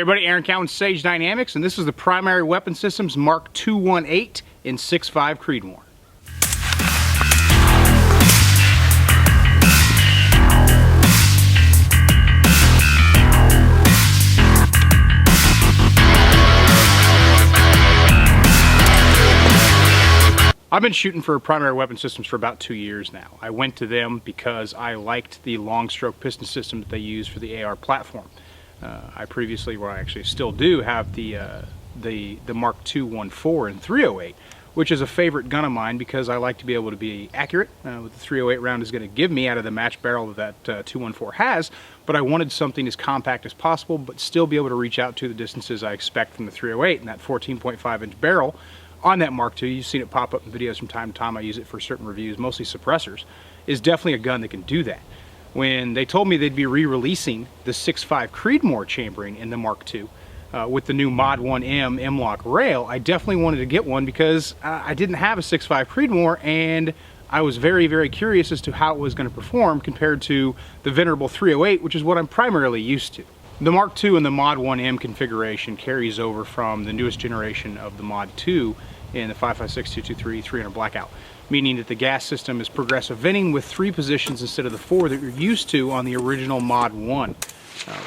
Hey everybody, Aaron Cowan, Sage Dynamics, and this is the Primary Weapon Systems Mark 218 in 6.5 Creedmoor. I've been shooting for Primary Weapon Systems for about 2 years now. I went to them because I liked the long stroke piston system that they use for the AR platform. I previously, well I actually still do, have the Mark 214 in 308, which is a favorite gun of mine because I like to be able to be accurate with the 308 round is going to give me out of the match barrel that 214 has, but I wanted something as compact as possible but still be able to reach out to the distances I expect from the 308, and that 14.5 inch barrel on that Mark II, you've seen it pop up in videos from time to time. I use it for certain reviews, mostly suppressors, is definitely a gun that can do that. When they told me they'd be re-releasing the 6.5 Creedmoor chambering in the Mark II with the new Mod 1M M-Lock rail, I definitely wanted to get one because I didn't have a 6.5 Creedmoor, and I was very, very curious as to how it was going to perform compared to the venerable 308, which is what I'm primarily used to. The Mark II and the Mod 1M configuration carries over from the newest generation of the Mod 2 in the 5.56, 223, 300 blackout, meaning that the gas system is progressive venting with 3 positions instead of the 4 that you're used to on the original Mod 1,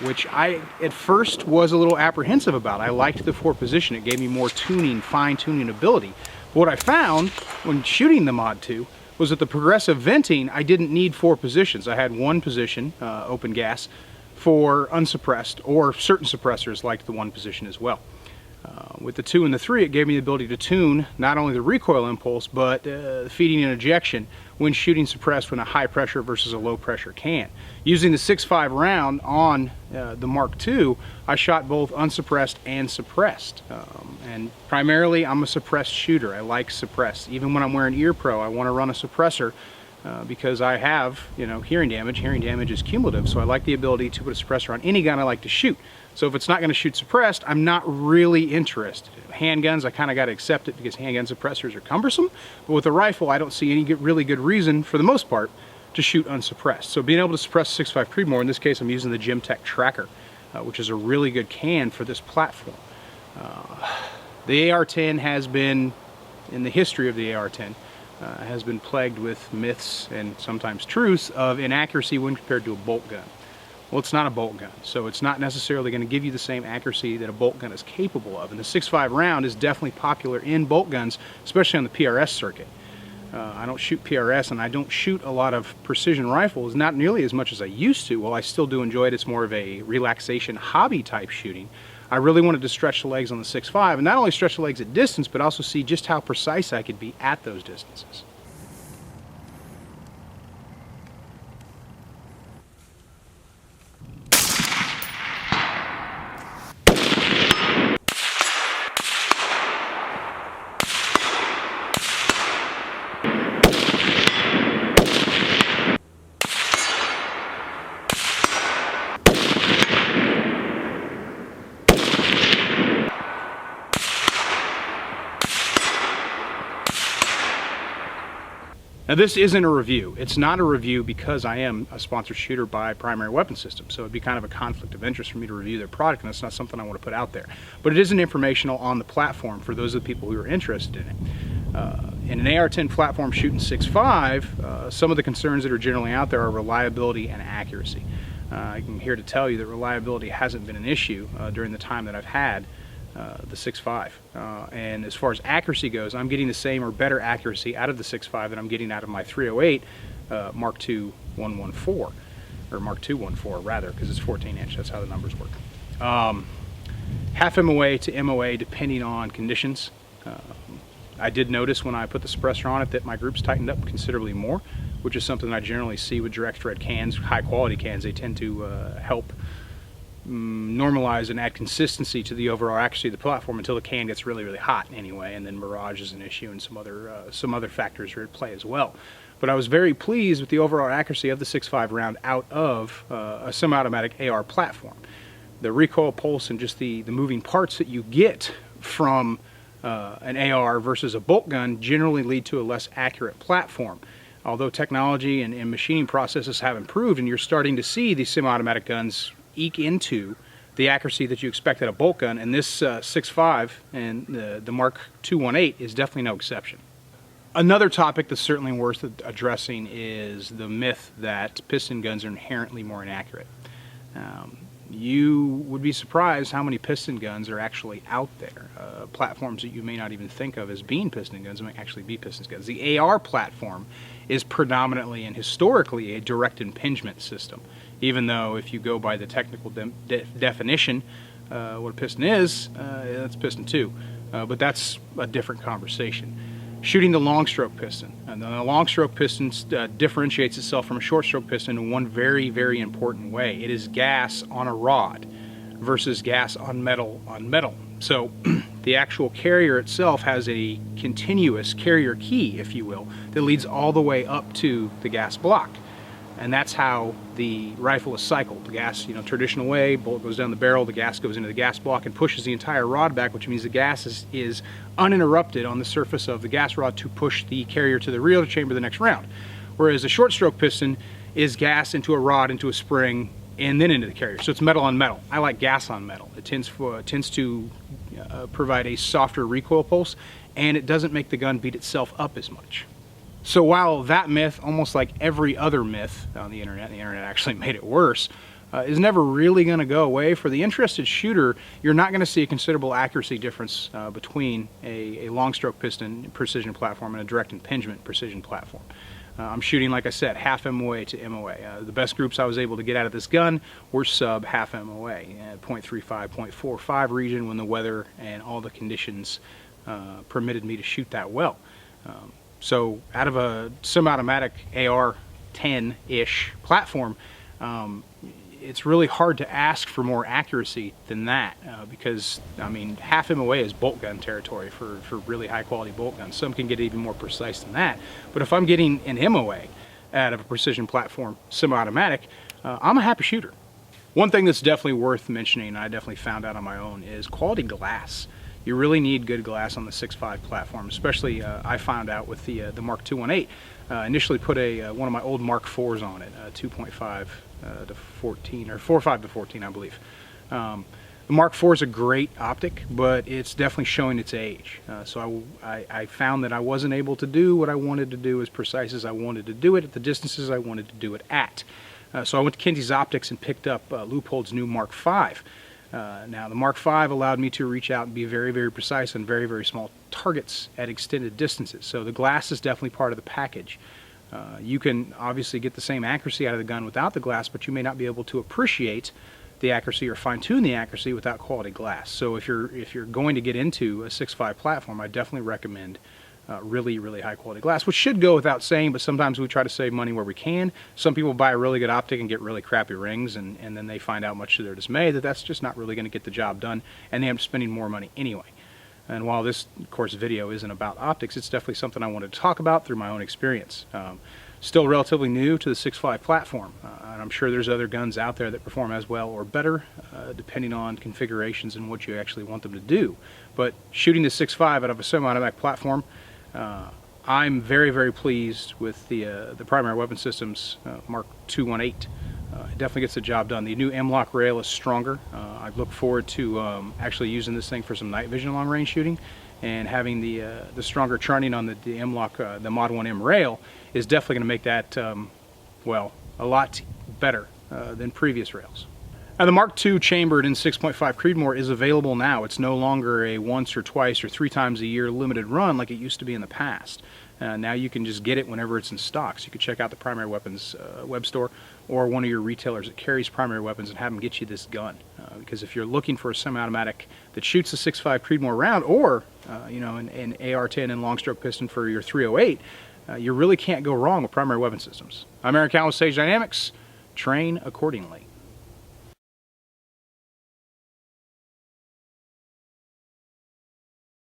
which I at first was a little apprehensive about. I liked the 4 position. It gave me more tuning, fine-tuning ability. But what I found when shooting the Mod 2 was that the progressive venting, I didn't need 4 positions. I had 1 position, open gas, for unsuppressed, or certain suppressors liked the 1 position as well. With the 2 and the 3, it gave me the ability to tune not only the recoil impulse, but feeding and ejection when shooting suppressed when a high pressure versus a low pressure can. Using the 6.5 round on the Mark II, I shot both unsuppressed and suppressed. And primarily, I'm a suppressed shooter. I like suppressed. Even when I'm wearing ear pro, I want to run a suppressor because I have, hearing damage. Hearing damage is cumulative, so I like the ability to put a suppressor on any gun I like to shoot. So if it's not going to shoot suppressed, I'm not really interested. Handguns, I kind of got to accept it because handgun suppressors are cumbersome. But with a rifle, I don't see any really good reason, for the most part, to shoot unsuppressed. So being able to suppress 6.5 Creedmoor, in this case I'm using the Gemtech Tracker, which is a really good can for this platform. The AR-10 has been, in the history of the AR-10, has been plagued with myths and sometimes truths of inaccuracy when compared to a bolt gun. Well, it's not a bolt gun, so it's not necessarily going to give you the same accuracy that a bolt gun is capable of. And the 6.5 round is definitely popular in bolt guns, especially on the PRS circuit. I don't shoot PRS, and I don't shoot a lot of precision rifles, not nearly as much as I used to. While I still do enjoy it, it's more of a relaxation hobby type shooting. I really wanted to stretch the legs on the 6.5, and not only stretch the legs at distance, but also see just how precise I could be at those distances. Now this isn't a review. It's not a review because I am a sponsored shooter by Primary Weapon Systems, so it'd be kind of a conflict of interest for me to review their product, and that's not something I want to put out there. But it is an informational on the platform for those of the people who are interested in it. In an AR-10 platform shooting 6.5, some of the concerns that are generally out there are reliability and accuracy. I'm here to tell you that reliability hasn't been an issue during the time that I've had the 6.5, and as far as accuracy goes, I'm getting the same or better accuracy out of the 6.5 that I'm getting out of my 308 Mark II 114, or Mark 214 rather, because it's 14 inch. That's how the numbers work. Half MOA to MOA depending on conditions. I did notice when I put the suppressor on it that my groups tightened up considerably more, which is something I generally see with direct thread cans, high quality cans. They tend to help normalize and add consistency to the overall accuracy of the platform until the can gets really, really hot anyway, and then mirage is an issue, and some other factors are at play as well. But I was very pleased with the overall accuracy of the 6.5 round out of a semi-automatic AR platform. The recoil pulse and just the moving parts that you get from an AR versus a bolt gun generally lead to a less accurate platform. Although technology and machining processes have improved, and you're starting to see these semi-automatic guns eke into the accuracy that you expect at a bolt gun, and this 6.5 and the Mark 218 is definitely no exception. Another topic that's certainly worth addressing is the myth that piston guns are inherently more inaccurate. You would be surprised how many piston guns are actually out there. Platforms that you may not even think of as being piston guns may actually be piston guns. The AR platform is predominantly and historically a direct impingement system, even though if you go by the technical definition, what a piston is, that's piston 2. But that's a different conversation. Shooting the long stroke piston. And the long stroke piston differentiates itself from a short stroke piston in one very, very important way. It is gas on a rod versus gas on metal on metal. So the actual carrier itself has a continuous carrier key, if you will, that leads all the way up to the gas block. And that's how the rifle is cycled. The gas, traditional way, bullet goes down the barrel, the gas goes into the gas block and pushes the entire rod back, which means the gas is uninterrupted on the surface of the gas rod to push the carrier to the reload chamber the next round. Whereas a short stroke piston is gas into a rod, into a spring, and then into the carrier. So it's metal on metal. I like gas on metal. It tends to provide a softer recoil pulse, and it doesn't make the gun beat itself up as much. So while that myth, almost like every other myth on the internet actually made it worse, is never really going to go away, for the interested shooter, you're not going to see a considerable accuracy difference between a long stroke piston precision platform and a direct impingement precision platform. I'm shooting, like I said, half MOA to MOA. The best groups I was able to get out of this gun were sub half MOA, 0.35, 0.45 region, when the weather and all the conditions permitted me to shoot that well. So out of a semi-automatic AR-10-ish platform, it's really hard to ask for more accuracy than that, because, I mean, half MOA is bolt gun territory for really high-quality bolt guns. Some can get even more precise than that. But if I'm getting an MOA out of a precision platform semi-automatic, I'm a happy shooter. One thing that's definitely worth mentioning, I definitely found out on my own, is quality glass. You really need good glass on the 6.5 platform, especially I found out with the Mark 218. Initially put one of my old Mark 4s on it, 2.5 to 14, or 4.5 to 14, I believe. The Mark 4 is a great optic, but it's definitely showing its age. So I found that I wasn't able to do what I wanted to do as precise as I wanted to do it at the distances I wanted to do it at. So I went to Kinsey's Optics and picked up Leupold's new Mark 5. Now the Mark V allowed me to reach out and be very, very precise on very, very small targets at extended distances. So the glass is definitely part of the package. You can obviously get the same accuracy out of the gun without the glass, but you may not be able to appreciate the accuracy or fine-tune the accuracy without quality glass. So if you're going to get into a 6.5 platform, I definitely recommend really, really high quality glass, which should go without saying, but sometimes we try to save money where we can. Some people buy a really good optic and get really crappy rings, and then they find out, much to their dismay, that that's just not really going to get the job done, and they end up spending more money anyway. And while this, of course, video isn't about optics, it's definitely something I wanted to talk about through my own experience. Still relatively new to the 6.5 platform, and I'm sure there's other guns out there that perform as well or better, depending on configurations and what you actually want them to do. But shooting the 6.5 out of a semi-automatic platform, I'm very, very pleased with the primary weapon systems Mark 218. It definitely gets the job done. The new M-Lock rail is stronger. I look forward to actually using this thing for some night vision long range shooting, and having the stronger charting on the M-Lock, the Mod 1M rail, is definitely going to make that, well, a lot better than previous rails. Now the Mark II chambered in 6.5 Creedmoor is available now. It's no longer a once or twice or 3 times a year limited run like it used to be in the past. Now you can just get it whenever it's in stock. So you can check out the Primary Weapons web store or one of your retailers that carries primary weapons and have them get you this gun. Because if you're looking for a semi-automatic that shoots a 6.5 Creedmoor round, or you know, an AR-10 and long stroke piston for your 308, you really can't go wrong with primary weapon systems. I'm Aaron Cowan with Sage Dynamics. Train accordingly.